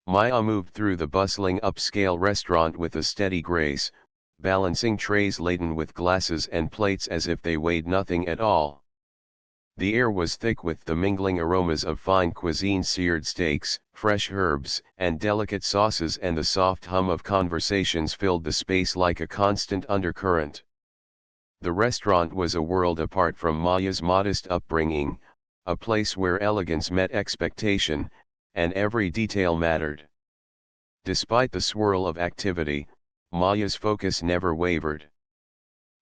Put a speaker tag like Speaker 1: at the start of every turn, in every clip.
Speaker 1: Maya moved through the bustling upscale restaurant with a steady grace, balancing trays laden with glasses and plates as if they weighed nothing at all. The air was thick with the mingling aromas of fine cuisine, seared steaks, fresh herbs, and delicate sauces, and the soft hum of conversations filled the space like a constant undercurrent. The restaurant was a world apart from Maya's modest upbringing, a place where elegance met expectation, and every detail mattered. Despite the swirl of activity, Maya's focus never wavered.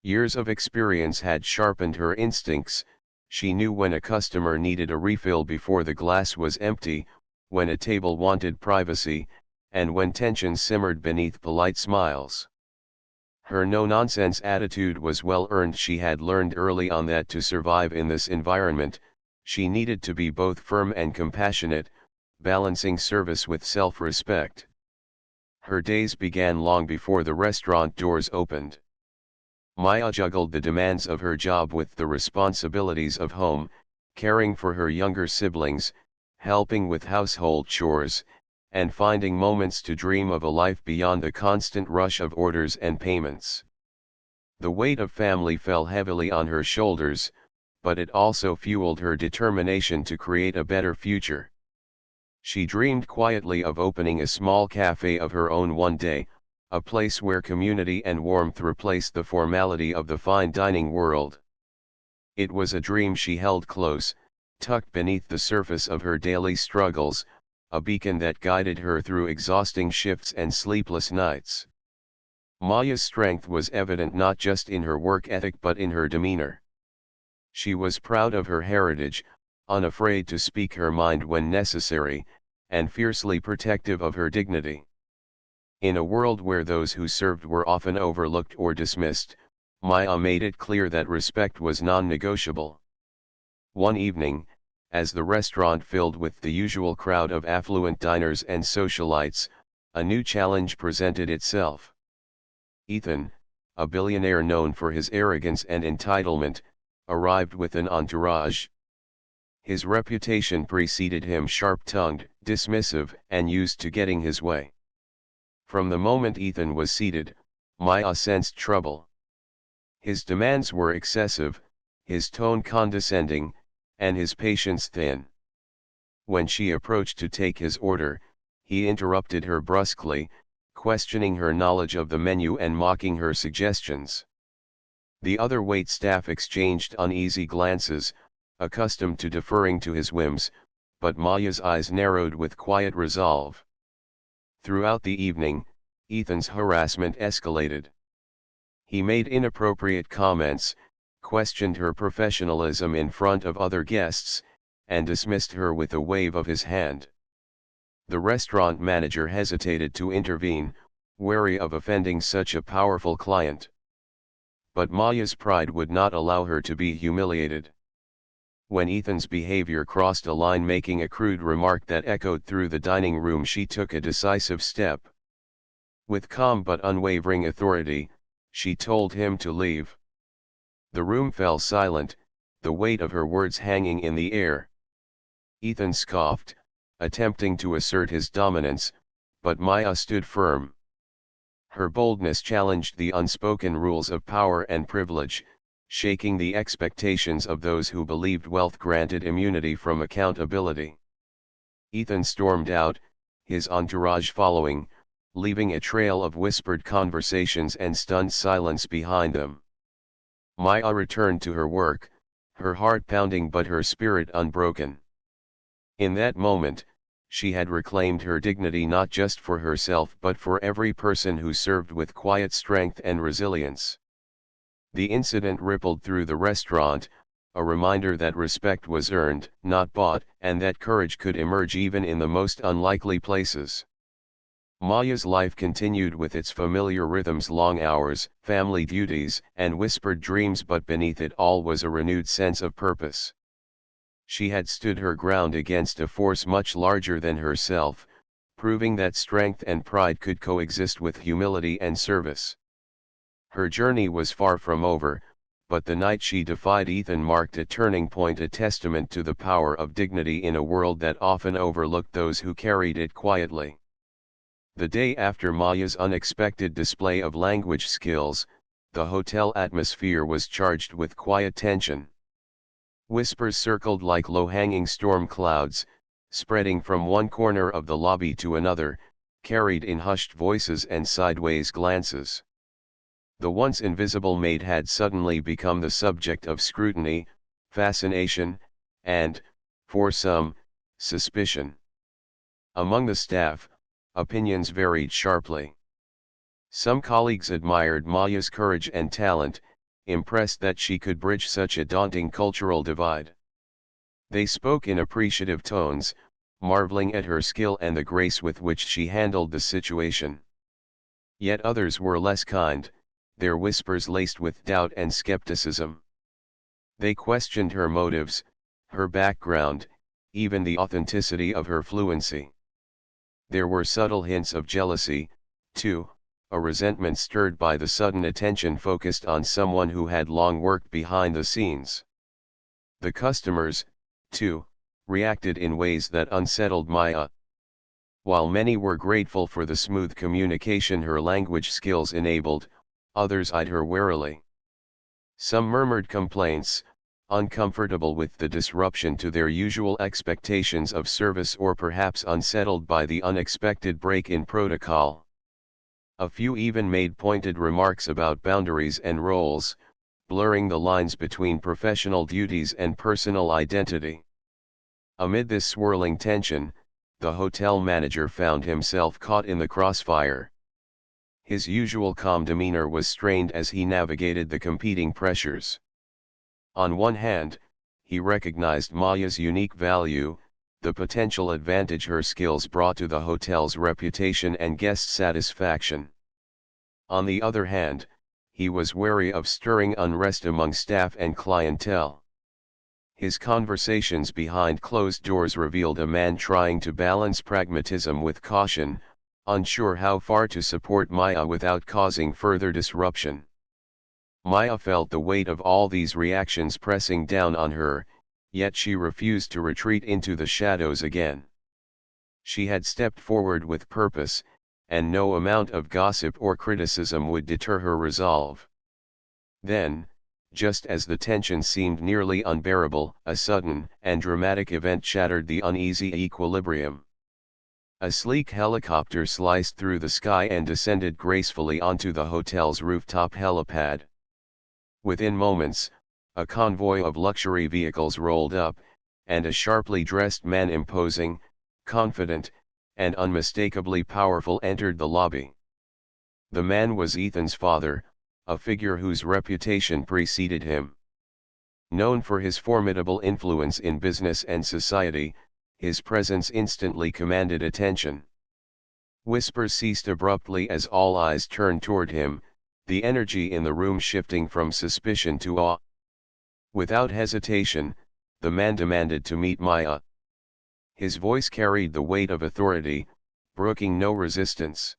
Speaker 1: Years of experience had sharpened her instincts. She knew when a customer needed a refill before the glass was empty, when a table wanted privacy, and when tension simmered beneath polite smiles. Her no-nonsense attitude was well earned. She had learned early on that to survive in this environment, she needed to be both firm and compassionate, balancing service with self-respect. Her days began long before the restaurant doors opened. Maya juggled the demands of her job with the responsibilities of home, caring for her younger siblings, helping with household chores, and finding moments to dream of a life beyond the constant rush of orders and payments. The weight of family fell heavily on her shoulders, but it also fueled her determination to create a better future. She dreamed quietly of opening a small cafe of her own one day, a place where community and warmth replaced the formality of the fine dining world. It was a dream she held close, tucked beneath the surface of her daily struggles, a beacon that guided her through exhausting shifts and sleepless nights. Maya's strength was evident not just in her work ethic but in her demeanor. She was proud of her heritage, unafraid to speak her mind when necessary, and fiercely protective of her dignity. In a world where those who served were often overlooked or dismissed, Maya made it clear that respect was non-negotiable. One evening, as the restaurant filled with the usual crowd of affluent diners and socialites, a new challenge presented itself. Ethan, a billionaire known for his arrogance and entitlement, arrived with an entourage. His reputation preceded him: sharp-tongued, dismissive, and used to getting his way. From the moment Ethan was seated, Maya sensed trouble. His demands were excessive, his tone condescending, and his patience thin. When she approached to take his order, he interrupted her brusquely, questioning her knowledge of the menu and mocking her suggestions. The other waitstaff exchanged uneasy glances, accustomed to deferring to his whims, but Maya's eyes narrowed with quiet resolve. Throughout the evening, Ethan's harassment escalated. He made inappropriate comments, questioned her professionalism in front of other guests, and dismissed her with a wave of his hand. The restaurant manager hesitated to intervene, wary of offending such a powerful client. But Maya's pride would not allow her to be humiliated. When Ethan's behavior crossed a line, making a crude remark that echoed through the dining room, she took a decisive step. With calm but unwavering authority, she told him to leave. The room fell silent, the weight of her words hanging in the air. Ethan scoffed, attempting to assert his dominance, but Maya stood firm. Her boldness challenged the unspoken rules of power and privilege, shaking the expectations of those who believed wealth granted immunity from accountability. Ethan stormed out, his entourage following, leaving a trail of whispered conversations and stunned silence behind them. Maya returned to her work, her heart pounding but her spirit unbroken. In that moment, she had reclaimed her dignity not just for herself but for every person who served with quiet strength and resilience. The incident rippled through the restaurant, a reminder that respect was earned, not bought, and that courage could emerge even in the most unlikely places. Maya's life continued with its familiar rhythms: long hours, family duties, and whispered dreams, but beneath it all was a renewed sense of purpose. She had stood her ground against a force much larger than herself, proving that strength and pride could coexist with humility and service. Her journey was far from over, but the night she defied Ethan marked a turning point, a testament to the power of dignity in a world that often overlooked those who carried it quietly. The day after Maya's unexpected display of language skills, the hotel atmosphere was charged with quiet tension. Whispers circled like low-hanging storm clouds, spreading from one corner of the lobby to another, carried in hushed voices and sideways glances. The once invisible maid had suddenly become the subject of scrutiny, fascination, and, for some, suspicion. Among the staff, opinions varied sharply. Some colleagues admired Maya's courage and talent, impressed that she could bridge such a daunting cultural divide. They spoke in appreciative tones, marveling at her skill and the grace with which she handled the situation. Yet others were less kind, their whispers laced with doubt and skepticism. They questioned her motives, her background, even the authenticity of her fluency. There were subtle hints of jealousy, too, a resentment stirred by the sudden attention focused on someone who had long worked behind the scenes. The customers, too, reacted in ways that unsettled Maya. While many were grateful for the smooth communication her language skills enabled, others eyed her warily. Some murmured complaints, uncomfortable with the disruption to their usual expectations of service or perhaps unsettled by the unexpected break in protocol. A few even made pointed remarks about boundaries and roles, blurring the lines between professional duties and personal identity. Amid this swirling tension, the hotel manager found himself caught in the crossfire. His usual calm demeanor was strained as he navigated the competing pressures. On one hand, he recognized Maya's unique value, the potential advantage her skills brought to the hotel's reputation and guest satisfaction. On the other hand, he was wary of stirring unrest among staff and clientele. His conversations behind closed doors revealed a man trying to balance pragmatism with caution, unsure how far to support Maya without causing further disruption. Maya felt the weight of all these reactions pressing down on her, yet she refused to retreat into the shadows again. She had stepped forward with purpose, and no amount of gossip or criticism would deter her resolve. Then, just as the tension seemed nearly unbearable, a sudden and dramatic event shattered the uneasy equilibrium. A sleek helicopter sliced through the sky and descended gracefully onto the hotel's rooftop helipad. Within moments, a convoy of luxury vehicles rolled up, and a sharply dressed man imposing, confident, and unmistakably powerful entered the lobby. The man was Ethan's father, a figure whose reputation preceded him. Known for his formidable influence in business and society, his presence instantly commanded attention. Whispers ceased abruptly as all eyes turned toward him, the energy in the room shifting from suspicion to awe. Without hesitation, the man demanded to meet Maya. His voice carried the weight of authority, brooking no resistance.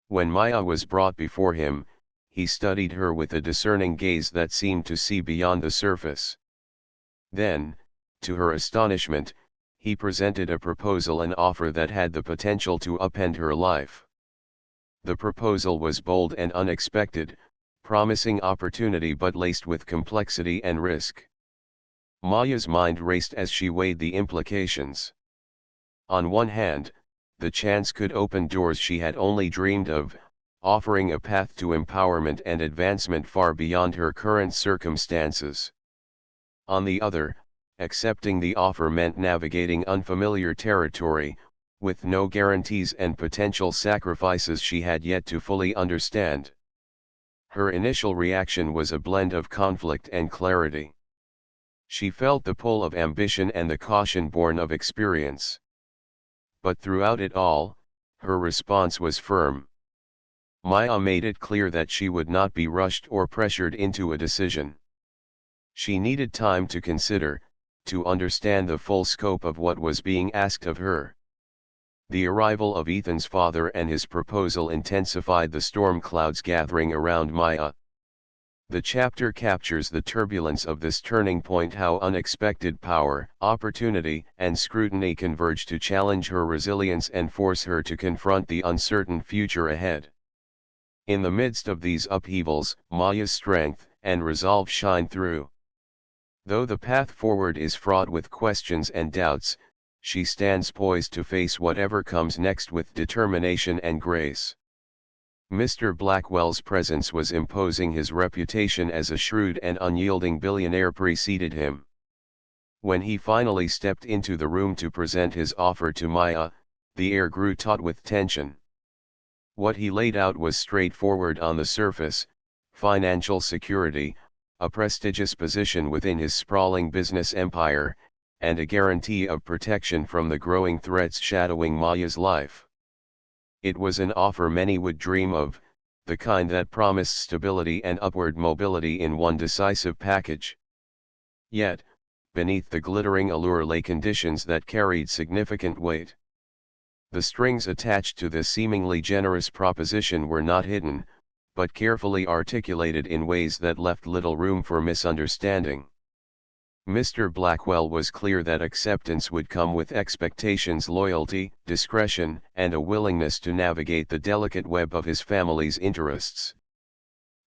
Speaker 1: When Maya was brought before him, he studied her with a discerning gaze that seemed to see beyond the surface. Then, to her astonishment, he presented a proposal, an offer that had the potential to upend her life. The proposal was bold and unexpected, promising opportunity but laced with complexity and risk. Maya's mind raced as she weighed the implications. On one hand, the chance could open doors she had only dreamed of, offering a path to empowerment and advancement far beyond her current circumstances. On the other, accepting the offer meant navigating unfamiliar territory, with no guarantees and potential sacrifices she had yet to fully understand. Her initial reaction was a blend of conflict and clarity. She felt the pull of ambition and the caution born of experience. But throughout it all, her response was firm. Maya made it clear that she would not be rushed or pressured into a decision. She needed time to consider, to understand the full scope of what was being asked of her. The arrival of Ethan's father and his proposal intensified the storm clouds gathering around Maya. The chapter captures the turbulence of this turning point, how unexpected power, opportunity, and scrutiny converge to challenge her resilience and force her to confront the uncertain future ahead. In the midst of these upheavals, Maya's strength and resolve shine through. Though the path forward is fraught with questions and doubts, she stands poised to face whatever comes next with determination and grace. Mr. Blackwell's presence was imposing. His reputation as a shrewd and unyielding billionaire preceded him. When he finally stepped into the room to present his offer to Maya, the air grew taut with tension. What he laid out was straightforward on the surface: financial security, a prestigious position within his sprawling business empire, and a guarantee of protection from the growing threats shadowing Maya's life. It was an offer many would dream of, the kind that promised stability and upward mobility in one decisive package. Yet, beneath the glittering allure lay conditions that carried significant weight. The strings attached to this seemingly generous proposition were not hidden, but carefully articulated in ways that left little room for misunderstanding. Mr. Blackwell was clear that acceptance would come with expectations, loyalty, discretion, and a willingness to navigate the delicate web of his family's interests.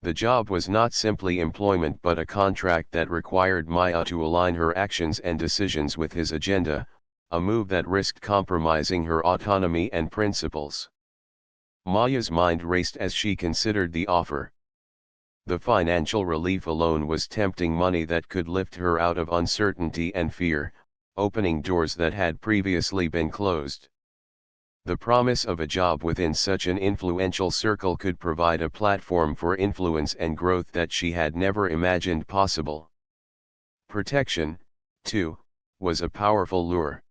Speaker 1: The job was not simply employment but a contract that required Maya to align her actions and decisions with his agenda, a move that risked compromising her autonomy and principles. Maya's mind raced as she considered the offer. The financial relief alone was tempting money that could lift her out of uncertainty and fear, opening doors that had previously been closed. The promise of a job within such an influential circle could provide a platform for influence and growth that she had never imagined possible. Protection, too, was a powerful lure.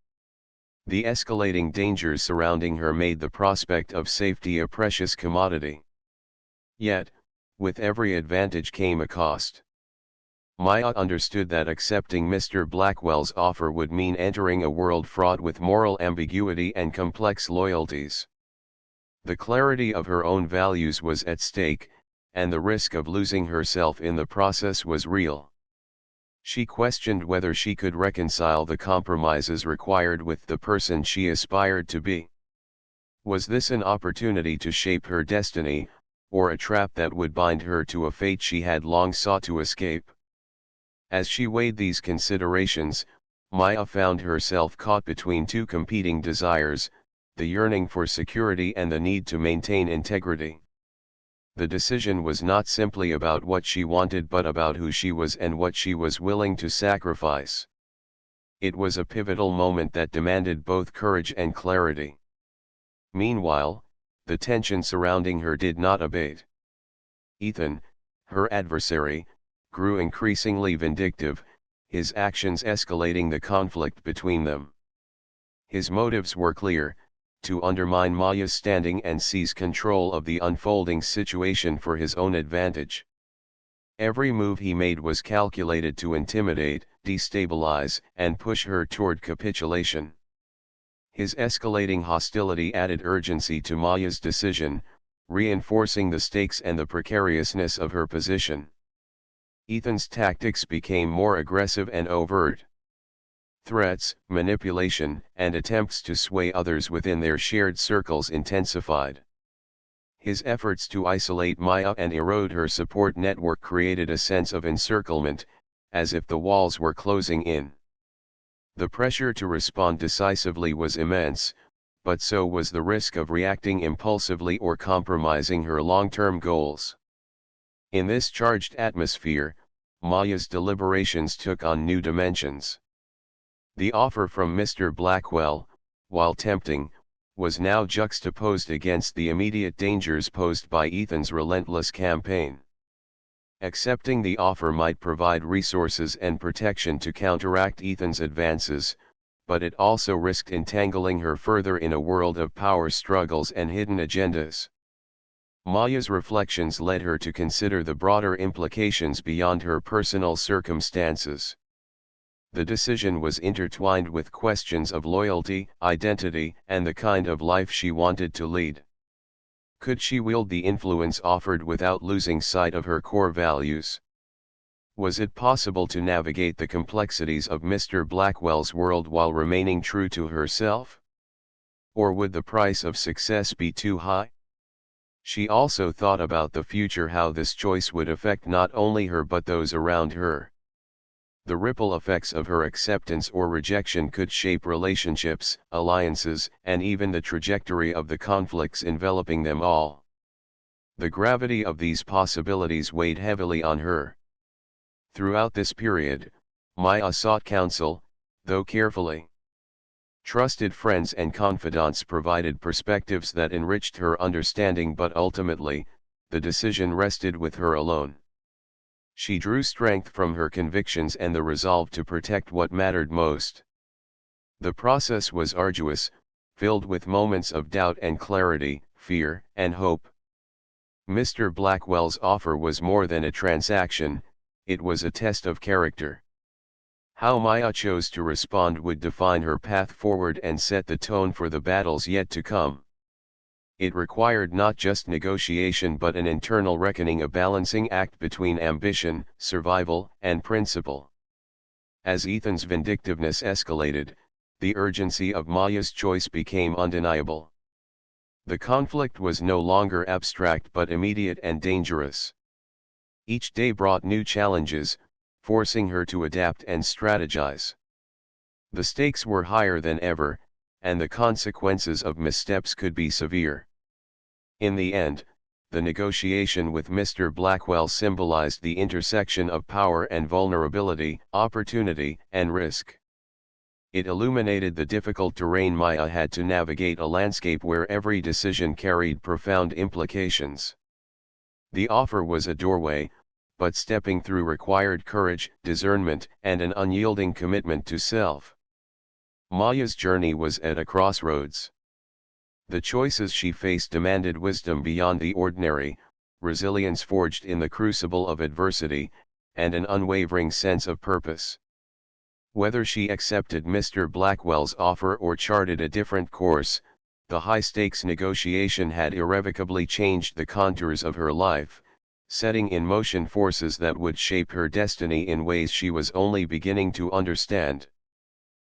Speaker 1: The escalating dangers surrounding her made the prospect of safety a precious commodity. Yet, with every advantage came a cost. Maya understood that accepting Mr. Blackwell's offer would mean entering a world fraught with moral ambiguity and complex loyalties. The clarity of her own values was at stake, and the risk of losing herself in the process was real. She questioned whether she could reconcile the compromises required with the person she aspired to be. Was this an opportunity to shape her destiny, or a trap that would bind her to a fate she had long sought to escape? As she weighed these considerations, Maya found herself caught between two competing desires, the yearning for security and the need to maintain integrity. The decision was not simply about what she wanted but about who she was and what she was willing to sacrifice. It was a pivotal moment that demanded both courage and clarity. Meanwhile, the tension surrounding her did not abate. Ethan, her adversary, grew increasingly vindictive, his actions escalating the conflict between them. His motives were clear: to undermine Maya's standing and seize control of the unfolding situation for his own advantage. Every move he made was calculated to intimidate, destabilize, and push her toward capitulation. His escalating hostility added urgency to Maya's decision, reinforcing the stakes and the precariousness of her position. Ethan's tactics became more aggressive and overt. Threats, manipulation, and attempts to sway others within their shared circles intensified. His efforts to isolate Maya and erode her support network created a sense of encirclement, as if the walls were closing in. The pressure to respond decisively was immense, but so was the risk of reacting impulsively or compromising her long-term goals. In this charged atmosphere, Maya's deliberations took on new dimensions. The offer from Mr. Blackwell, while tempting, was now juxtaposed against the immediate dangers posed by Ethan's relentless campaign. Accepting the offer might provide resources and protection to counteract Ethan's advances, but it also risked entangling her further in a world of power struggles and hidden agendas. Maya's reflections led her to consider the broader implications beyond her personal circumstances. The decision was intertwined with questions of loyalty, identity, and the kind of life she wanted to lead. Could she wield the influence offered without losing sight of her core values? Was it possible to navigate the complexities of Mr. Blackwell's world while remaining true to herself? Or would the price of success be too high? She also thought about the future, how this choice would affect not only her but those around her. The ripple effects of her acceptance or rejection could shape relationships, alliances, and even the trajectory of the conflicts enveloping them all. The gravity of these possibilities weighed heavily on her. Throughout this period, Maya sought counsel, though carefully. Trusted friends and confidants provided perspectives that enriched her understanding, but ultimately, the decision rested with her alone. She drew strength from her convictions and the resolve to protect what mattered most. The process was arduous, filled with moments of doubt and clarity, fear and hope. Mr. Blackwell's offer was more than a transaction, it was a test of character. How Maya chose to respond would define her path forward and set the tone for the battles yet to come. It required not just negotiation but an internal reckoning, a balancing act between ambition, survival, and principle. As Ethan's vindictiveness escalated, the urgency of Maya's choice became undeniable. The conflict was no longer abstract but immediate and dangerous. Each day brought new challenges, forcing her to adapt and strategize. The stakes were higher than ever, and the consequences of missteps could be severe. In the end, the negotiation with Mr. Blackwell symbolized the intersection of power and vulnerability, opportunity and risk. It illuminated the difficult terrain Maya had to navigate, a landscape where every decision carried profound implications. The offer was a doorway, but stepping through required courage, discernment, and an unyielding commitment to self. Maya's journey was at a crossroads. The choices she faced demanded wisdom beyond the ordinary, resilience forged in the crucible of adversity, and an unwavering sense of purpose. Whether she accepted Mr. Blackwell's offer or charted a different course, the high-stakes negotiation had irrevocably changed the contours of her life, setting in motion forces that would shape her destiny in ways she was only beginning to understand.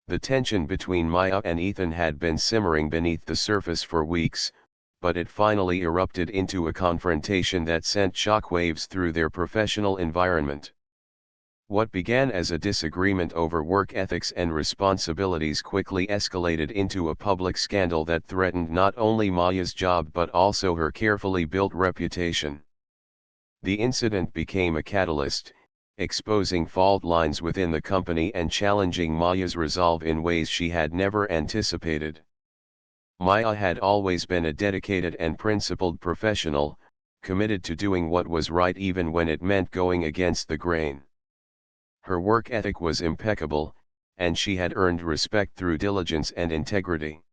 Speaker 1: The tension between Maya and Ethan had been simmering beneath the surface for weeks, but it finally erupted into a confrontation that sent shockwaves through their professional environment. What began as a disagreement over work ethics and responsibilities quickly escalated into a public scandal that threatened not only Maya's job but also her carefully built reputation. The incident became a catalyst, exposing fault lines within the company and challenging Maya's resolve in ways she had never anticipated. Maya had always been a dedicated and principled professional, committed to doing what was right even when it meant going against the grain. Her work ethic was impeccable, and she had earned respect through diligence and integrity.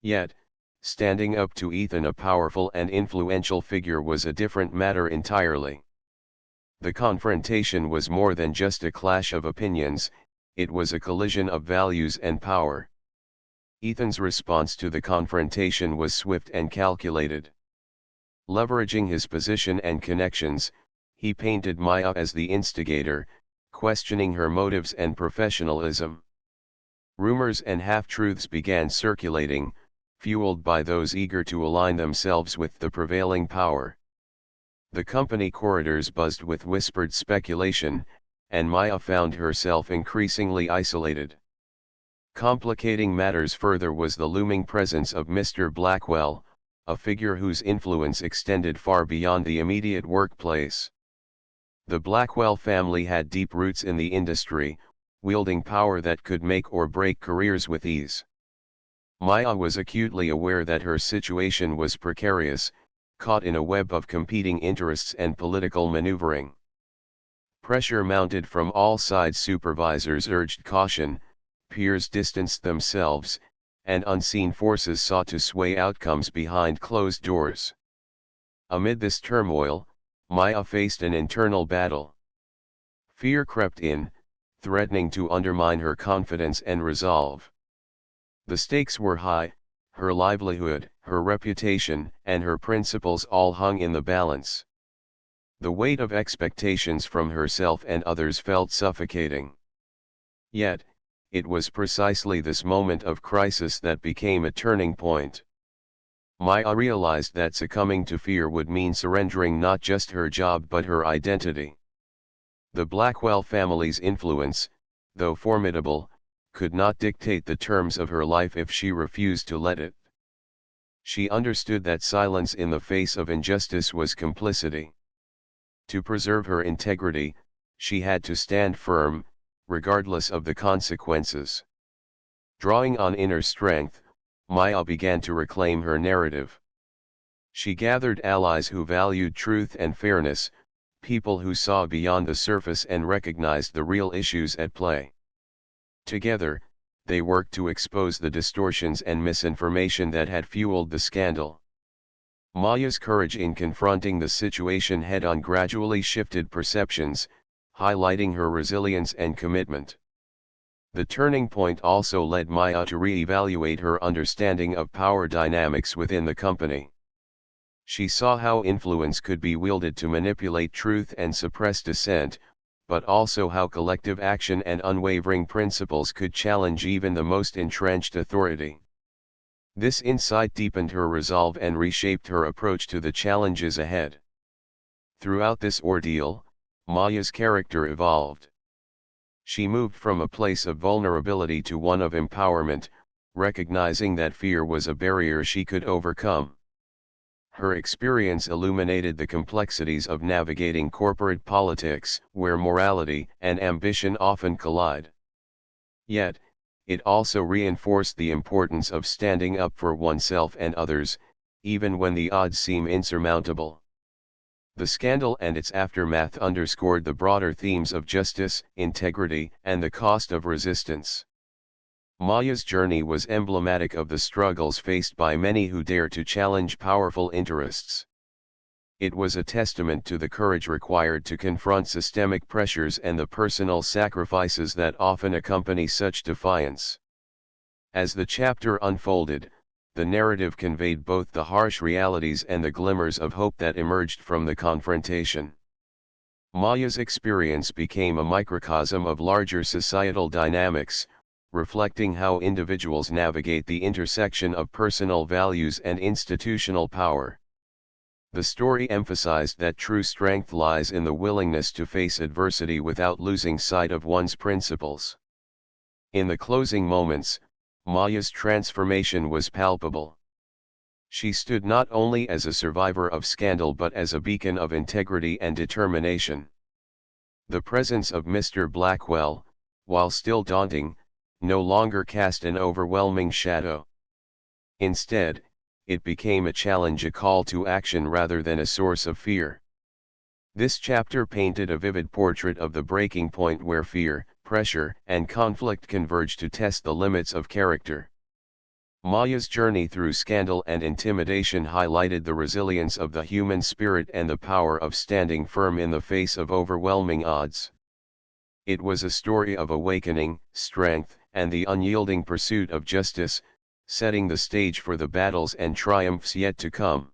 Speaker 1: Yet, standing up to Ethan, a powerful and influential figure, was a different matter entirely. The confrontation was more than just a clash of opinions, it was a collision of values and power. Ethan's response to the confrontation was swift and calculated. Leveraging his position and connections, he painted Maya as the instigator, questioning her motives and professionalism. Rumors and half-truths began circulating, fueled by those eager to align themselves with the prevailing power. The company corridors buzzed with whispered speculation, and Maya found herself increasingly isolated. Complicating matters further was the looming presence of Mr. Blackwell, a figure whose influence extended far beyond the immediate workplace. The Blackwell family had deep roots in the industry, wielding power that could make or break careers with ease. Maya was acutely aware that her situation was precarious, caught in a web of competing interests and political maneuvering. Pressure mounted from all sides, supervisors urged caution, peers distanced themselves, and unseen forces sought to sway outcomes behind closed doors. Amid this turmoil, Maya faced an internal battle. Fear crept in, threatening to undermine her confidence and resolve. The stakes were high, her livelihood, her reputation, and her principles all hung in the balance. The weight of expectations from herself and others felt suffocating. Yet, it was precisely this moment of crisis that became a turning point. Maya realized that succumbing to fear would mean surrendering not just her job but her identity. The Blackwell family's influence, though formidable, could not dictate the terms of her life if she refused to let it. She understood that silence in the face of injustice was complicity. To preserve her integrity, she had to stand firm, regardless of the consequences. Drawing on inner strength, Maya began to reclaim her narrative. She gathered allies who valued truth and fairness, people who saw beyond the surface and recognized the real issues at play. Together, they worked to expose the distortions and misinformation that had fueled the scandal. Maya's courage in confronting the situation head-on gradually shifted perceptions, highlighting her resilience and commitment. The turning point also led Maya to re-evaluate her understanding of power dynamics within the company. She saw how influence could be wielded to manipulate truth and suppress dissent, but also how collective action and unwavering principles could challenge even the most entrenched authority. This insight deepened her resolve and reshaped her approach to the challenges ahead. Throughout this ordeal, Maya's character evolved. She moved from a place of vulnerability to one of empowerment, recognizing that fear was a barrier she could overcome. Her experience illuminated the complexities of navigating corporate politics, where morality and ambition often collide. Yet, it also reinforced the importance of standing up for oneself and others, even when the odds seem insurmountable. The scandal and its aftermath underscored the broader themes of justice, integrity, and the cost of resistance. Maya's journey was emblematic of the struggles faced by many who dare to challenge powerful interests. It was a testament to the courage required to confront systemic pressures and the personal sacrifices that often accompany such defiance. As the chapter unfolded, the narrative conveyed both the harsh realities and the glimmers of hope that emerged from the confrontation. Maya's experience became a microcosm of larger societal dynamics, reflecting how individuals navigate the intersection of personal values and institutional power. The story emphasized that true strength lies in the willingness to face adversity without losing sight of one's principles. In the closing moments, Maya's transformation was palpable. She stood not only as a survivor of scandal but as a beacon of integrity and determination. The presence of Mr. Blackwell, while still daunting, no longer cast an overwhelming shadow. Instead, it became a challenge, a call to action rather than a source of fear. This chapter painted a vivid portrait of the breaking point where fear, pressure, and conflict converge to test the limits of character. Maya's journey through scandal and intimidation highlighted the resilience of the human spirit and the power of standing firm in the face of overwhelming odds. It was a story of awakening, strength, and the unyielding pursuit of justice, setting the stage for the battles and triumphs yet to come.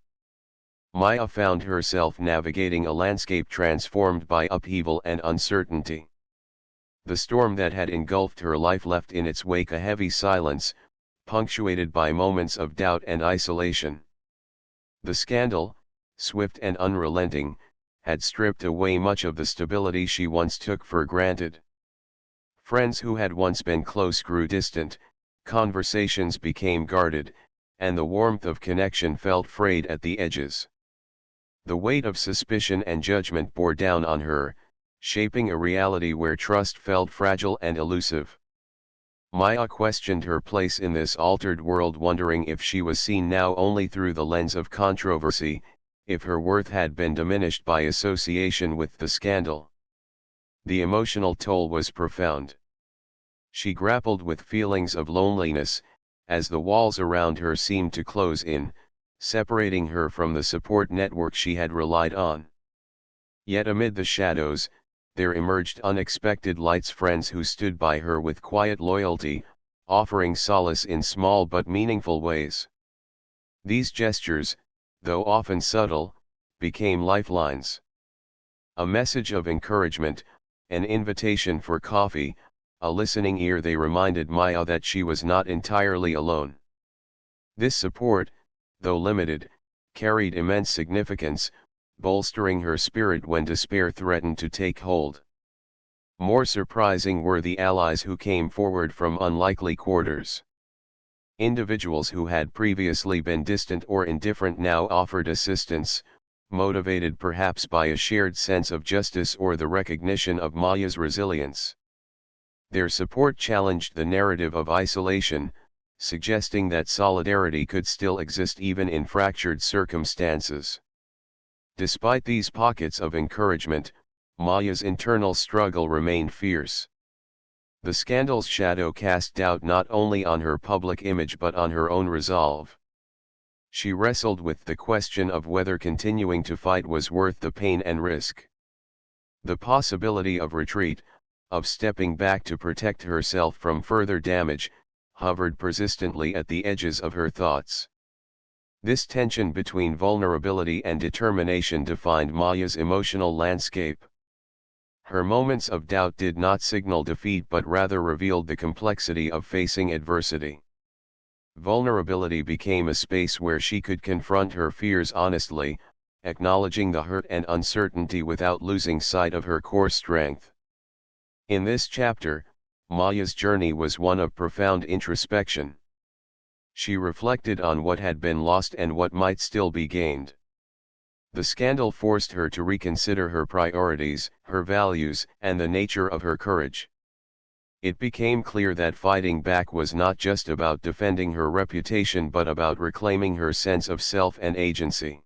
Speaker 1: Maya found herself navigating a landscape transformed by upheaval and uncertainty. The storm that had engulfed her life left in its wake a heavy silence, punctuated by moments of doubt and isolation. The scandal, swift and unrelenting, had stripped away much of the stability she once took for granted. Friends who had once been close grew distant, conversations became guarded, and the warmth of connection felt frayed at the edges. The weight of suspicion and judgment bore down on her, shaping a reality where trust felt fragile and elusive. Maya questioned her place in this altered world, wondering if she was seen now only through the lens of controversy, if her worth had been diminished by association with the scandal. The emotional toll was profound. She grappled with feelings of loneliness, as the walls around her seemed to close in, separating her from the support network she had relied on. Yet amid the shadows, there emerged unexpected lights, friends who stood by her with quiet loyalty, offering solace in small but meaningful ways. These gestures, though often subtle, became lifelines. A message of encouragement, an invitation for coffee, a listening ear. They reminded Maya that she was not entirely alone. This support, though limited, carried immense significance, bolstering her spirit when despair threatened to take hold. More surprising were the allies who came forward from unlikely quarters. Individuals who had previously been distant or indifferent now offered assistance, motivated perhaps by a shared sense of justice or the recognition of Maya's resilience. Their support challenged the narrative of isolation, suggesting that solidarity could still exist even in fractured circumstances. Despite these pockets of encouragement, Maya's internal struggle remained fierce. The scandal's shadow cast doubt not only on her public image but on her own resolve. She wrestled with the question of whether continuing to fight was worth the pain and risk. The possibility of retreat, of stepping back to protect herself from further damage, hovered persistently at the edges of her thoughts. This tension between vulnerability and determination defined Maya's emotional landscape. Her moments of doubt did not signal defeat but rather revealed the complexity of facing adversity. Vulnerability became a space where she could confront her fears honestly, acknowledging the hurt and uncertainty without losing sight of her core strength. In this chapter, Maya's journey was one of profound introspection. She reflected on what had been lost and what might still be gained. The scandal forced her to reconsider her priorities, her values, and the nature of her courage. It became clear that fighting back was not just about defending her reputation but about reclaiming her sense of self and agency.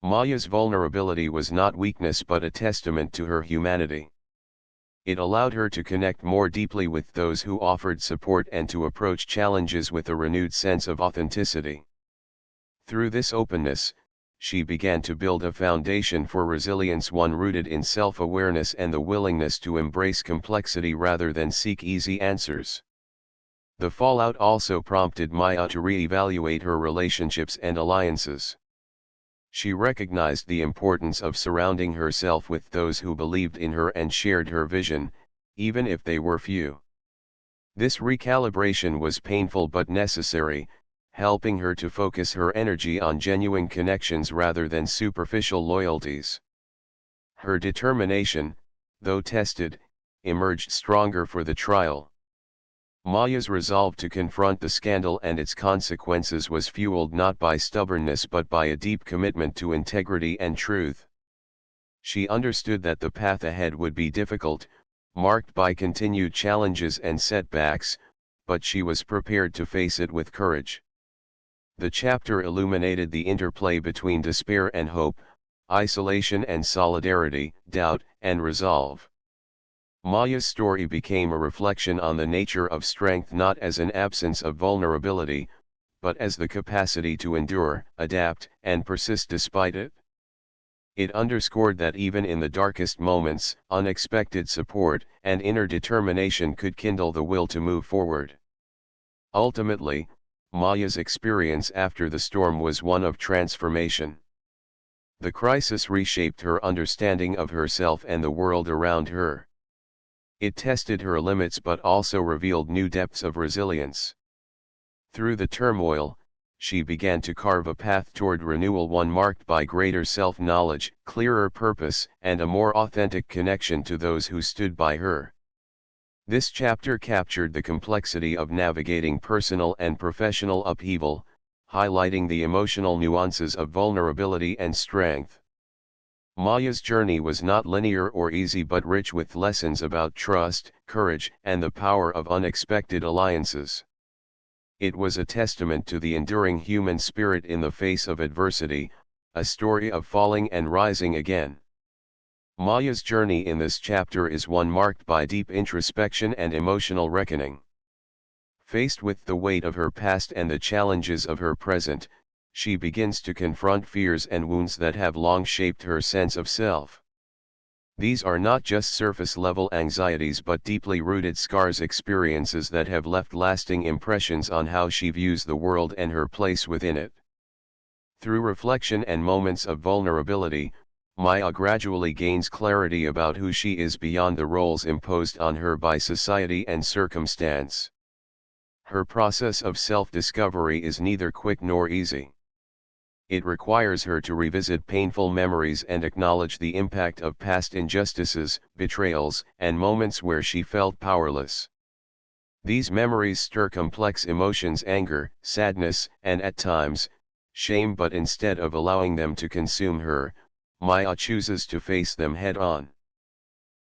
Speaker 1: Maya's vulnerability was not weakness but a testament to her humanity. It allowed her to connect more deeply with those who offered support and to approach challenges with a renewed sense of authenticity. Through this openness, she began to build a foundation for resilience, one rooted in self-awareness and the willingness to embrace complexity rather than seek easy answers. The fallout also prompted Maya to re-evaluate her relationships and alliances. She recognized the importance of surrounding herself with those who believed in her and shared her vision, even if they were few. This recalibration was painful but necessary, helping her to focus her energy on genuine connections rather than superficial loyalties. Her determination, though tested, emerged stronger for the trial. Maya's resolve to confront the scandal and its consequences was fueled not by stubbornness but by a deep commitment to integrity and truth. She understood that the path ahead would be difficult, marked by continued challenges and setbacks, but she was prepared to face it with courage. The chapter illuminated the interplay between despair and hope, isolation and solidarity, doubt and resolve. Maya's story became a reflection on the nature of strength not as an absence of vulnerability, but as the capacity to endure, adapt, and persist despite it. It underscored that even in the darkest moments, unexpected support and inner determination could kindle the will to move forward. Ultimately, Maya's experience after the storm was one of transformation. The crisis reshaped her understanding of herself and the world around her. It tested her limits but also revealed new depths of resilience. Through the turmoil, she began to carve a path toward renewal, one marked by greater self-knowledge, clearer purpose, and a more authentic connection to those who stood by her. This chapter captured the complexity of navigating personal and professional upheaval, highlighting the emotional nuances of vulnerability and strength. Maya's journey was not linear or easy but rich with lessons about trust, courage, and the power of unexpected alliances. It was a testament to the enduring human spirit in the face of adversity, a story of falling and rising again. Maya's journey in this chapter is one marked by deep introspection and emotional reckoning. Faced with the weight of her past and the challenges of her present, she begins to confront fears and wounds that have long shaped her sense of self. These are not just surface-level anxieties but deeply rooted scars, experiences that have left lasting impressions on how she views the world and her place within it. Through reflection and moments of vulnerability, Maya gradually gains clarity about who she is beyond the roles imposed on her by society and circumstance. Her process of self-discovery is neither quick nor easy. It requires her to revisit painful memories and acknowledge the impact of past injustices, betrayals, and moments where she felt powerless. These memories stir complex emotions: anger, sadness, and at times, shame. But instead of allowing them to consume her, Maya chooses to face them head-on.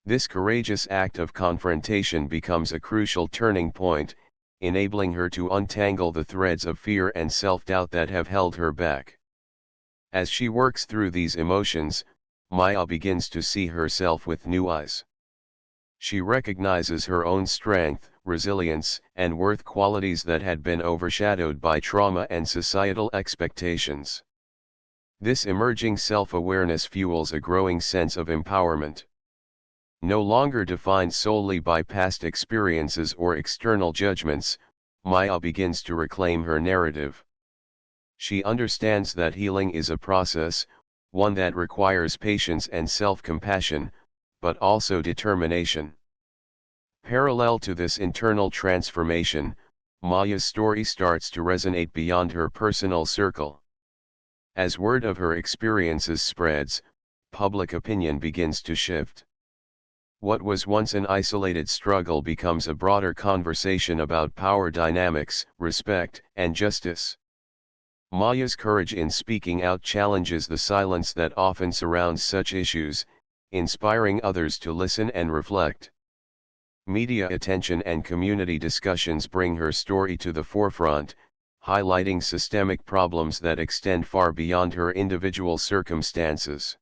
Speaker 1: This courageous act of confrontation becomes a crucial turning point, enabling her to untangle the threads of fear and self-doubt that have held her back. As she works through these emotions, Maya begins to see herself with new eyes. She recognizes her own strength, resilience, and worth, qualities that had been overshadowed by trauma and societal expectations. This emerging self-awareness fuels a growing sense of empowerment. No longer defined solely by past experiences or external judgments, Maya begins to reclaim her narrative. She understands that healing is a process, one that requires patience and self-compassion, but also determination. Parallel to this internal transformation, Maya's story starts to resonate beyond her personal circle. As word of her experiences spreads, public opinion begins to shift. What was once an isolated struggle becomes a broader conversation about power dynamics, respect, and justice. Maya's courage in speaking out challenges the silence that often surrounds such issues, inspiring others to listen and reflect. Media attention and community discussions bring her story to the forefront, highlighting systemic problems that extend far beyond her individual circumstances.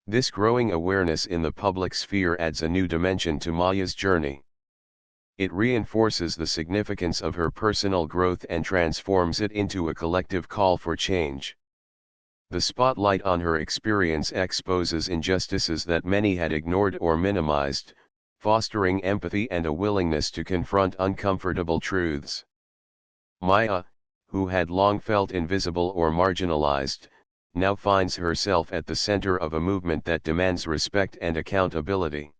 Speaker 1: This growing awareness in the public sphere adds a new dimension to Maya's journey. It reinforces the significance of her personal growth and transforms it into a collective call for change. The spotlight on her experience exposes injustices that many had ignored or minimized, fostering empathy and a willingness to confront uncomfortable truths. Maya, who had long felt invisible or marginalized, now finds herself at the center of a movement that demands respect and accountability.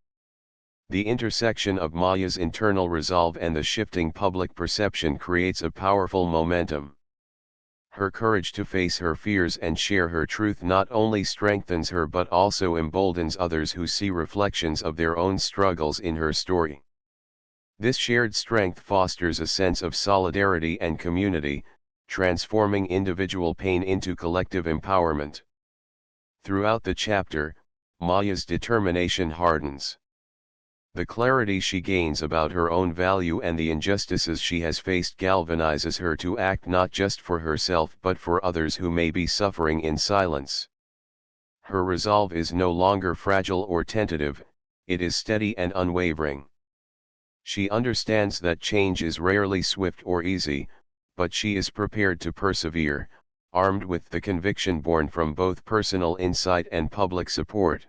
Speaker 1: The intersection of Maya's internal resolve and the shifting public perception creates a powerful momentum. Her courage to face her fears and share her truth not only strengthens her but also emboldens others who see reflections of their own struggles in her story. This shared strength fosters a sense of solidarity and community, transforming individual pain into collective empowerment. Throughout the chapter, Maya's determination hardens. The clarity she gains about her own value and the injustices she has faced galvanizes her to act not just for herself but for others who may be suffering in silence. Her resolve is no longer fragile or tentative, it is steady and unwavering. She understands that change is rarely swift or easy, but she is prepared to persevere, armed with the conviction born from both personal insight and public support.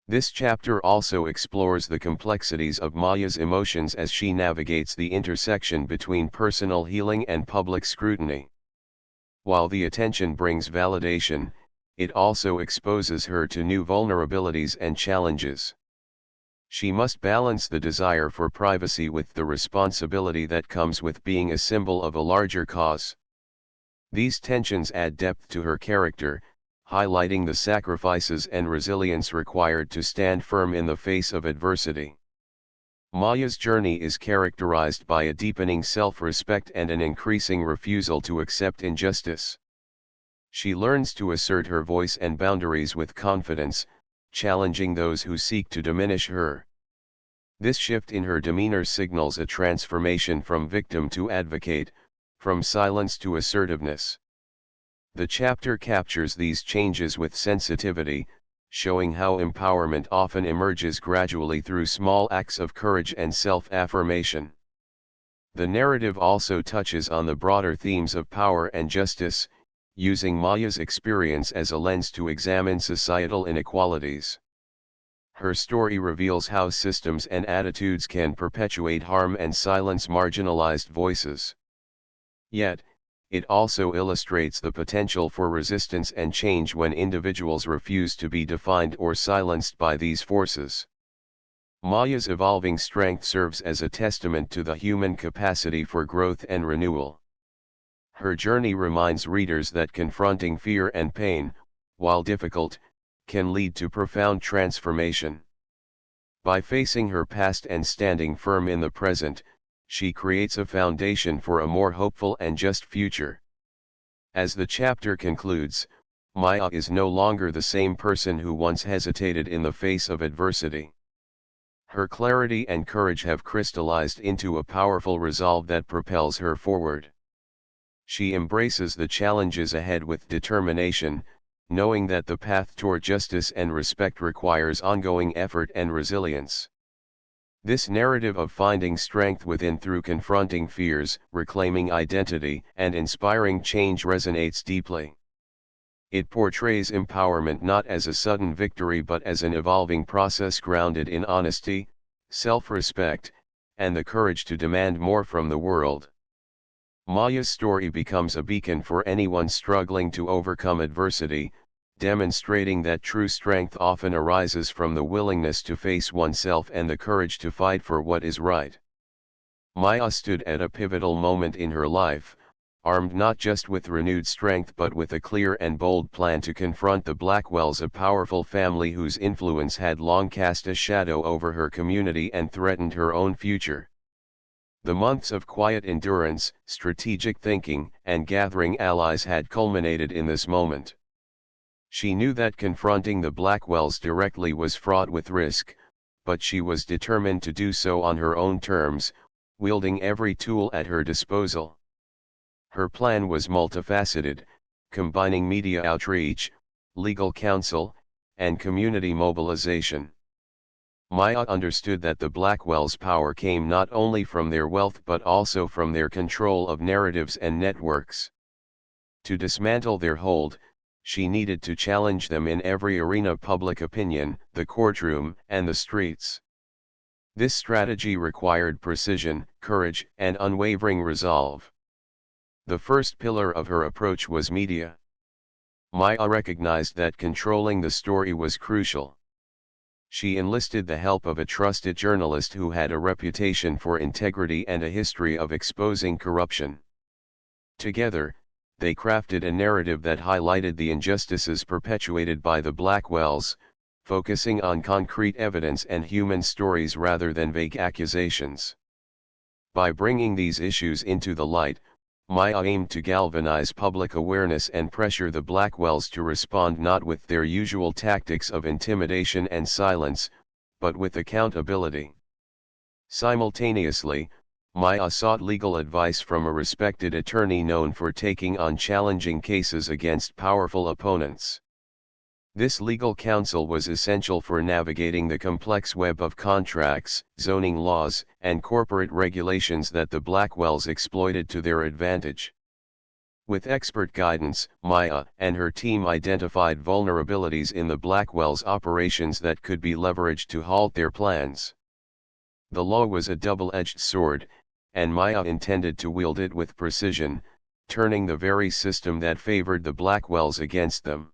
Speaker 1: This chapter also explores the complexities of Maya's emotions as she navigates the intersection between personal healing and public scrutiny. While the attention brings validation, it also exposes her to new vulnerabilities and challenges. She must balance the desire for privacy with the responsibility that comes with being a symbol of a larger cause. These tensions add depth to her character, highlighting the sacrifices and resilience required to stand firm in the face of adversity. Maya's journey is characterized by a deepening self-respect and an increasing refusal to accept injustice. She learns to assert her voice and boundaries with confidence, challenging those who seek to diminish her. This shift in her demeanor signals a transformation from victim to advocate, from silence to assertiveness. The chapter captures these changes with sensitivity, showing how empowerment often emerges gradually through small acts of courage and self-affirmation. The narrative also touches on the broader themes of power and justice, using Maya's experience as a lens to examine societal inequalities. Her story reveals how systems and attitudes can perpetuate harm and silence marginalized voices. Yet, it also illustrates the potential for resistance and change when individuals refuse to be defined or silenced by these forces. Maya's evolving strength serves as a testament to the human capacity for growth and renewal. Her journey reminds readers that confronting fear and pain, while difficult, can lead to profound transformation. By facing her past and standing firm in the present, she creates a foundation for a more hopeful and just future. As the chapter concludes, Maya is no longer the same person who once hesitated in the face of adversity. Her clarity and courage have crystallized into a powerful resolve that propels her forward. She embraces the challenges ahead with determination, knowing that the path toward justice and respect requires ongoing effort and resilience. This narrative of finding strength within through confronting fears, reclaiming identity, and inspiring change resonates deeply. It portrays empowerment not as a sudden victory but as an evolving process grounded in honesty, self-respect, and the courage to demand more from the world. Maya's story becomes a beacon for anyone struggling to overcome adversity, demonstrating that true strength often arises from the willingness to face oneself and the courage to fight for what is right. Maya stood at a pivotal moment in her life, armed not just with renewed strength but with a clear and bold plan to confront the Blackwells, a powerful family whose influence had long cast a shadow over her community and threatened her own future. The months of quiet endurance, strategic thinking, and gathering allies had culminated in this moment. She knew that confronting the Blackwells directly was fraught with risk, but she was determined to do so on her own terms, wielding every tool at her disposal. Her plan was multifaceted, combining media outreach, legal counsel, and community mobilization. Maya understood that the Blackwells' power came not only from their wealth but also from their control of narratives and networks. To dismantle their hold, she needed to challenge them in every arena: public opinion, the courtroom, and the streets. This strategy required precision, courage, and unwavering resolve. The first pillar of her approach was media. Maya recognized that controlling the story was crucial. She enlisted the help of a trusted journalist who had a reputation for integrity and a history of exposing corruption. Together, they crafted a narrative that highlighted the injustices perpetuated by the Blackwells, focusing on concrete evidence and human stories rather than vague accusations. By bringing these issues into the light, Maya aimed to galvanize public awareness and pressure the Blackwells to respond not with their usual tactics of intimidation and silence, but with accountability. Simultaneously, Maya sought legal advice from a respected attorney known for taking on challenging cases against powerful opponents. This legal counsel was essential for navigating the complex web of contracts, zoning laws, and corporate regulations that the Blackwells exploited to their advantage. With expert guidance, Maya and her team identified vulnerabilities in the Blackwells' operations that could be leveraged to halt their plans. The law was a double-edged sword, and Maya intended to wield it with precision, turning the very system that favored the Blackwells against them.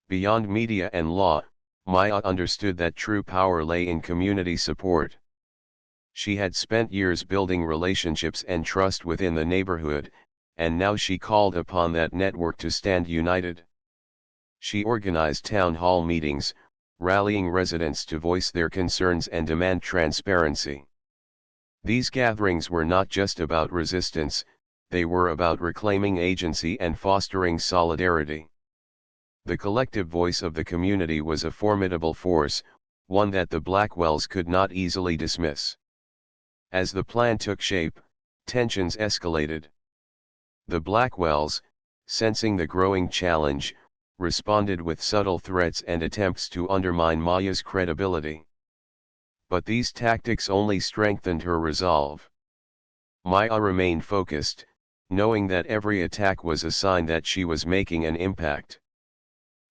Speaker 1: Beyond media and law, Maya understood that true power lay in community support. She had spent years building relationships and trust within the neighborhood, and now she called upon that network to stand united. She organized town hall meetings, rallying residents to voice their concerns and demand transparency. These gatherings were not just about resistance, they were about reclaiming agency and fostering solidarity. The collective voice of the community was a formidable force, one that the Blackwells could not easily dismiss. As the plan took shape, tensions escalated. The Blackwells, sensing the growing challenge, responded with subtle threats and attempts to undermine Maya's credibility. But these tactics only strengthened her resolve. Maya remained focused, knowing that every attack was a sign that she was making an impact.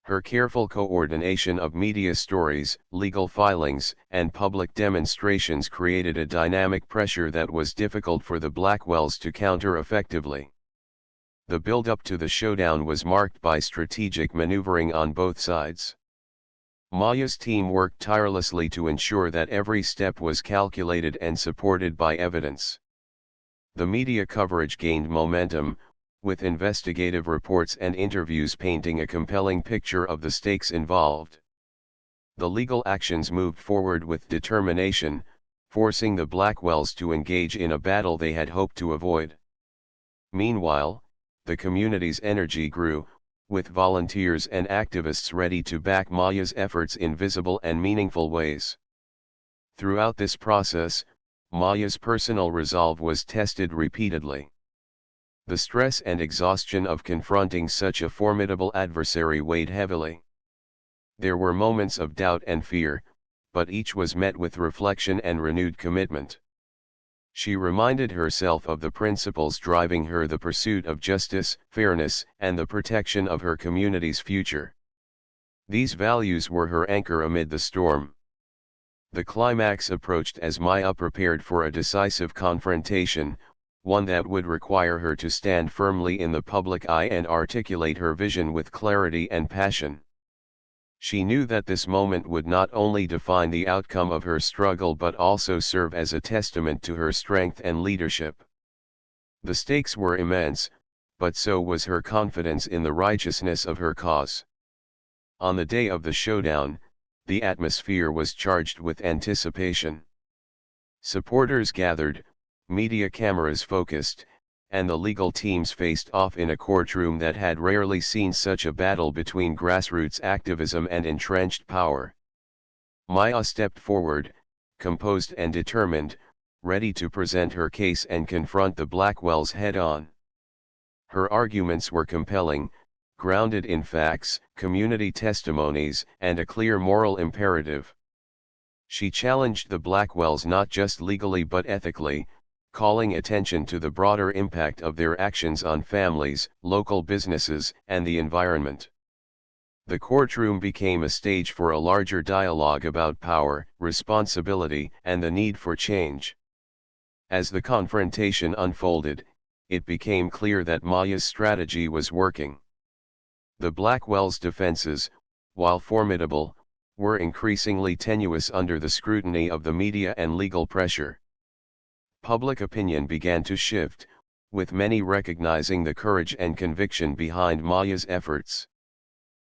Speaker 1: Her careful coordination of media stories, legal filings, and public demonstrations created a dynamic pressure that was difficult for the Blackwells to counter effectively. The build-up to the showdown was marked by strategic maneuvering on both sides. Maya's team worked tirelessly to ensure that every step was calculated and supported by evidence. The media coverage gained momentum, with investigative reports and interviews painting a compelling picture of the stakes involved. The legal actions moved forward with determination, forcing the Blackwells to engage in a battle they had hoped to avoid. Meanwhile, the community's energy grew, with volunteers and activists ready to back Maya's efforts in visible and meaningful ways. Throughout this process, Maya's personal resolve was tested repeatedly. The stress and exhaustion of confronting such a formidable adversary weighed heavily. There were moments of doubt and fear, but each was met with reflection and renewed commitment. She reminded herself of the principles driving her: the pursuit of justice, fairness, and the protection of her community's future. These values were her anchor amid the storm. The climax approached as Maya prepared for a decisive confrontation, one that would require her to stand firmly in the public eye and articulate her vision with clarity and passion. She knew that this moment would not only define the outcome of her struggle but also serve as a testament to her strength and leadership. The stakes were immense, but so was her confidence in the righteousness of her cause. On the day of the showdown, the atmosphere was charged with anticipation. Supporters gathered, media cameras focused, and the legal teams faced off in a courtroom that had rarely seen such a battle between grassroots activism and entrenched power. Maya stepped forward, composed and determined, ready to present her case and confront the Blackwells head-on. Her arguments were compelling, grounded in facts, community testimonies, and a clear moral imperative. She challenged the Blackwells not just legally but ethically, calling attention to the broader impact of their actions on families, local businesses, and the environment. The courtroom became a stage for a larger dialogue about power, responsibility, and the need for change. As the confrontation unfolded, it became clear that Maya's strategy was working. The Blackwells' defenses, while formidable, were increasingly tenuous under the scrutiny of the media and legal pressure. Public opinion began to shift, with many recognizing the courage and conviction behind Maya's efforts.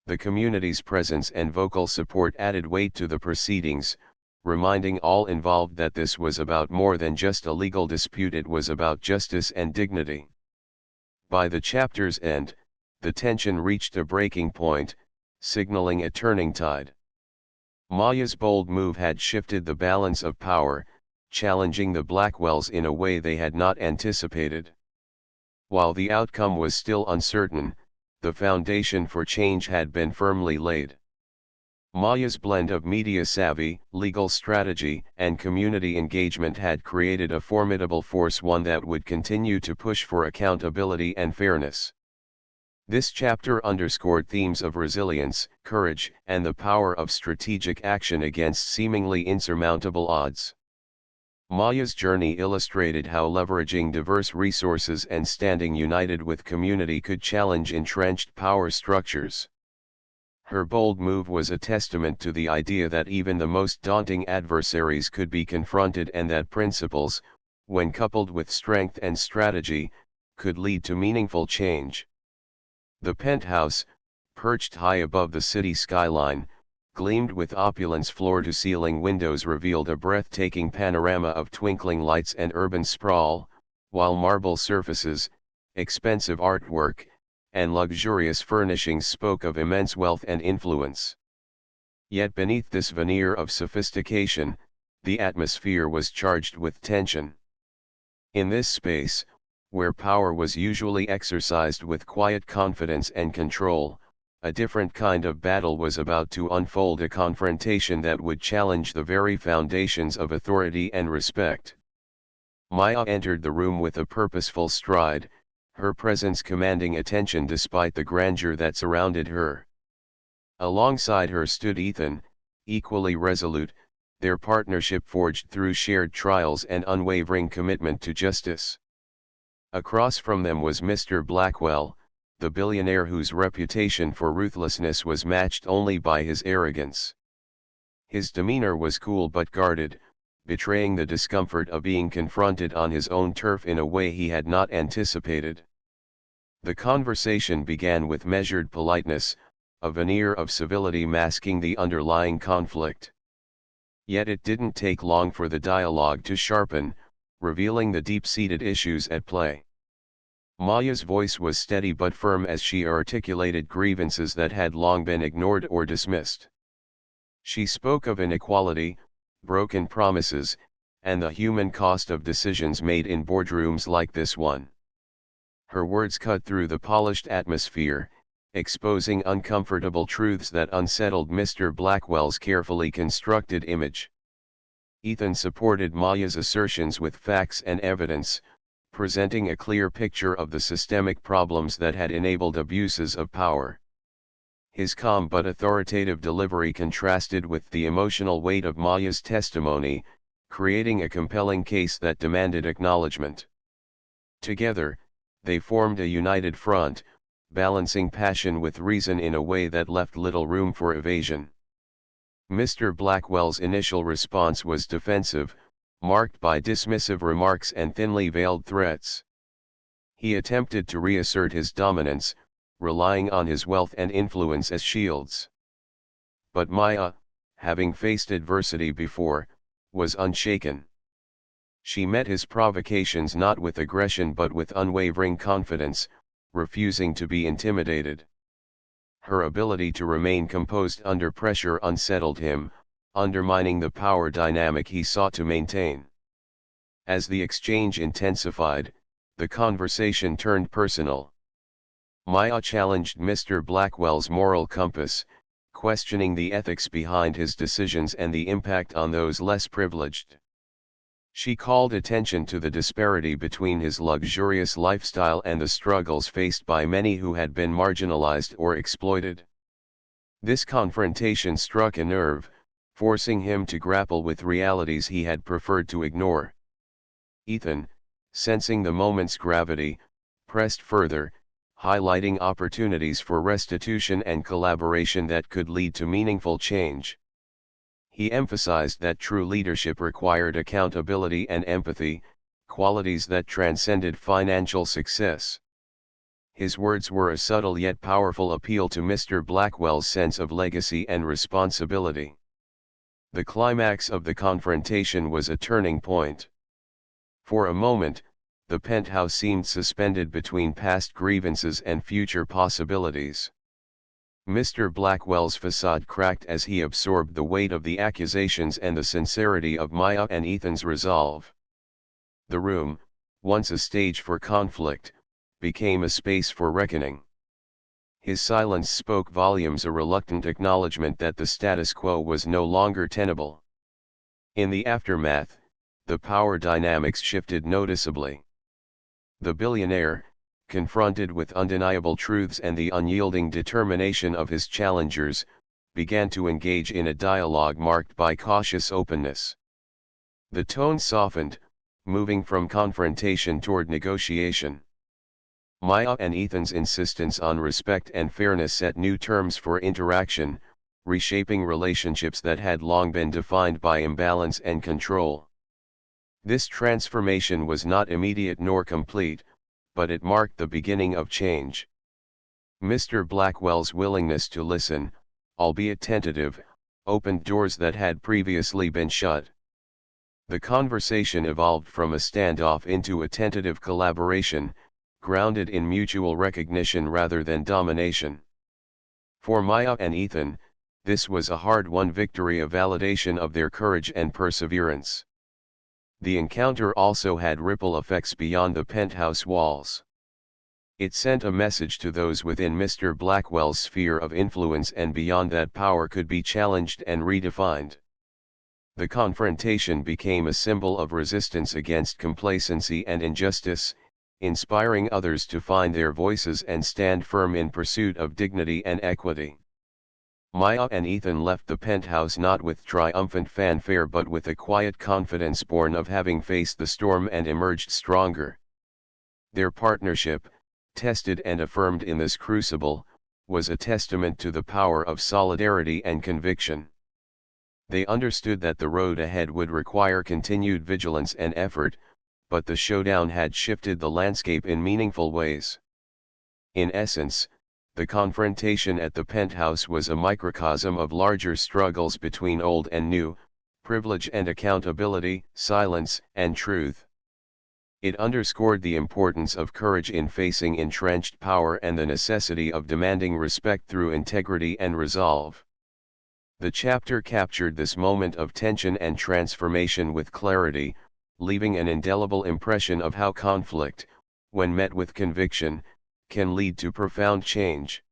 Speaker 1: The community's presence and vocal support added weight to the proceedings, reminding all involved that this was about more than just a legal dispute. It was about justice and dignity. By the chapter's end, the tension reached a breaking point, signaling a turning tide. Maya's bold move had shifted the balance of power, challenging the Blackwells in a way they had not anticipated. While the outcome was still uncertain, the foundation for change had been firmly laid. Maya's blend of media savvy, legal strategy, and community engagement had created a formidable force, one that would continue to push for accountability and fairness. This chapter underscored themes of resilience, courage, and the power of strategic action against seemingly insurmountable odds. Maya's journey illustrated how leveraging diverse resources and standing united with community could challenge entrenched power structures. Her bold move was a testament to the idea that even the most daunting adversaries could be confronted, and that principles, when coupled with strength and strategy, could lead to meaningful change. The penthouse, perched high above the city skyline, gleamed with opulence. Floor-to-ceiling windows revealed a breathtaking panorama of twinkling lights and urban sprawl, while marble surfaces, expensive artwork, and luxurious furnishings spoke of immense wealth and influence. Yet beneath this veneer of sophistication, the atmosphere was charged with tension. In this space, where power was usually exercised with quiet confidence and control, a different kind of battle was about to unfold, a confrontation that would challenge the very foundations of authority and respect. Maya entered the room with a purposeful stride, her presence commanding attention despite the grandeur that surrounded her. Alongside her stood Ethan, equally resolute, their partnership forged through shared trials and unwavering commitment to justice. Across from them was Mr. Blackwell, the billionaire whose reputation for ruthlessness was matched only by his arrogance. His demeanor was cool but guarded, betraying the discomfort of being confronted on his own turf in a way he had not anticipated. The conversation began with measured politeness, a veneer of civility masking the underlying conflict. Yet it didn't take long for the dialogue to sharpen, revealing the deep-seated issues at play. Maya's voice was steady but firm as she articulated grievances that had long been ignored or dismissed. She spoke of inequality, broken promises, and the human cost of decisions made in boardrooms like this one. Her words cut through the polished atmosphere, exposing uncomfortable truths that unsettled Mr. Blackwell's carefully constructed image. Ethan supported Maya's assertions with facts and evidence, presenting a clear picture of the systemic problems that had enabled abuses of power. His calm but authoritative delivery contrasted with the emotional weight of Maya's testimony, creating a compelling case that demanded acknowledgement. Together, they formed a united front, balancing passion with reason in a way that left little room for evasion. Mr. Blackwell's initial response was defensive, marked by dismissive remarks and thinly veiled threats. He attempted to reassert his dominance, relying on his wealth and influence as shields. But Maya, having faced adversity before, was unshaken. She met his provocations not with aggression but with unwavering confidence, refusing to be intimidated. Her ability to remain composed under pressure unsettled him, undermining the power dynamic he sought to maintain. As the exchange intensified, the conversation turned personal. Maya challenged Mr. Blackwell's moral compass, questioning the ethics behind his decisions and the impact on those less privileged. She called attention to the disparity between his luxurious lifestyle and the struggles faced by many who had been marginalized or exploited. This confrontation struck a nerve, forcing him to grapple with realities he had preferred to ignore. Ethan, sensing the moment's gravity, pressed further, highlighting opportunities for restitution and collaboration that could lead to meaningful change. He emphasized that true leadership required accountability and empathy, qualities that transcended financial success. His words were a subtle yet powerful appeal to Mr. Blackwell's sense of legacy and responsibility. The climax of the confrontation was a turning point. For a moment, the penthouse seemed suspended between past grievances and future possibilities. Mr. Blackwell's facade cracked as he absorbed the weight of the accusations and the sincerity of Maya and Ethan's resolve. The room, once a stage for conflict, became a space for reckoning. His silence spoke volumes, a reluctant acknowledgement that the status quo was no longer tenable. In the aftermath, the power dynamics shifted noticeably. The billionaire, confronted with undeniable truths and the unyielding determination of his challengers, began to engage in a dialogue marked by cautious openness. The tone softened, moving from confrontation toward negotiation. Maya and Ethan's insistence on respect and fairness set new terms for interaction, reshaping relationships that had long been defined by imbalance and control. This transformation was not immediate nor complete, but it marked the beginning of change. Mr. Blackwell's willingness to listen, albeit tentative, opened doors that had previously been shut. The conversation evolved from a standoff into a tentative collaboration, grounded in mutual recognition rather than domination. For Maya and Ethan, this was a hard-won victory, a validation of their courage and perseverance. The encounter also had ripple effects beyond the penthouse walls. It sent a message to those within Mr. Blackwell's sphere of influence and beyond that power could be challenged and redefined. The confrontation became a symbol of resistance against complacency and injustice, inspiring others to find their voices and stand firm in pursuit of dignity and equity. Maya and Ethan left the penthouse not with triumphant fanfare but with a quiet confidence born of having faced the storm and emerged stronger. Their partnership, tested and affirmed in this crucible, was a testament to the power of solidarity and conviction. They understood that the road ahead would require continued vigilance and effort, but the showdown had shifted the landscape in meaningful ways. In essence, the confrontation at the penthouse was a microcosm of larger struggles between old and new, privilege and accountability, silence and truth. It underscored the importance of courage in facing entrenched power and the necessity of demanding respect through integrity and resolve. The chapter captured this moment of tension and transformation with clarity, leaving an indelible impression of how conflict, when met with conviction, can lead to profound change.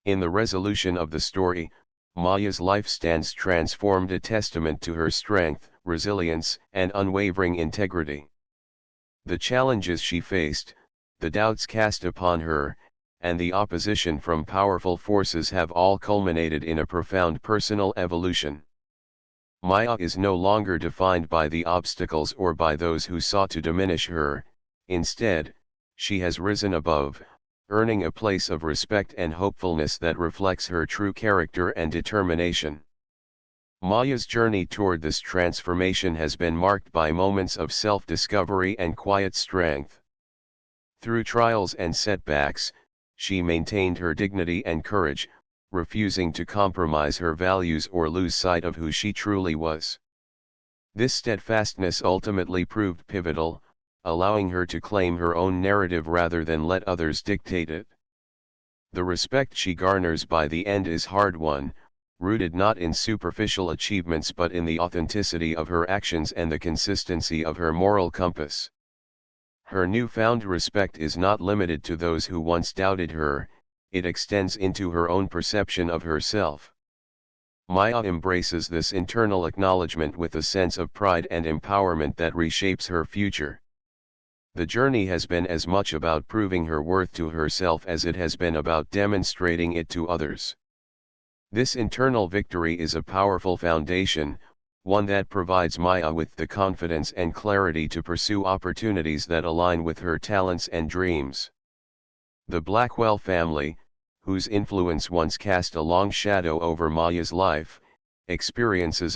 Speaker 1: In the resolution of the story, Maya's life stands transformed, a testament to her strength, resilience, and unwavering integrity. The challenges she faced, the doubts cast upon her, and the opposition from powerful forces have all culminated in a profound personal evolution. Maya is no longer defined by the obstacles or by those who sought to diminish her. Instead, she has risen above, earning a place of respect and hopefulness that reflects her true character and determination. Maya's journey toward this transformation has been marked by moments of self-discovery and quiet strength. Through trials and setbacks, she maintained her dignity and courage, refusing to compromise her values or lose sight of who she truly was. This steadfastness ultimately proved pivotal, allowing her to claim her own narrative rather than let others dictate it. The respect she garners by the end is hard-won, rooted not in superficial achievements but in the authenticity of her actions and the consistency of her moral compass. Her newfound respect is not limited to those who once doubted her, it extends into her own perception of herself. Maya embraces this internal acknowledgement with a sense of pride and empowerment that reshapes her future. The journey has been as much about proving her worth to herself as it has been about demonstrating it to others. This internal victory is a powerful foundation, one that provides Maya with the confidence and clarity to pursue opportunities that align with her talents and dreams. The Blackwell family, whose influence once cast a long shadow over Maya's life, experiences a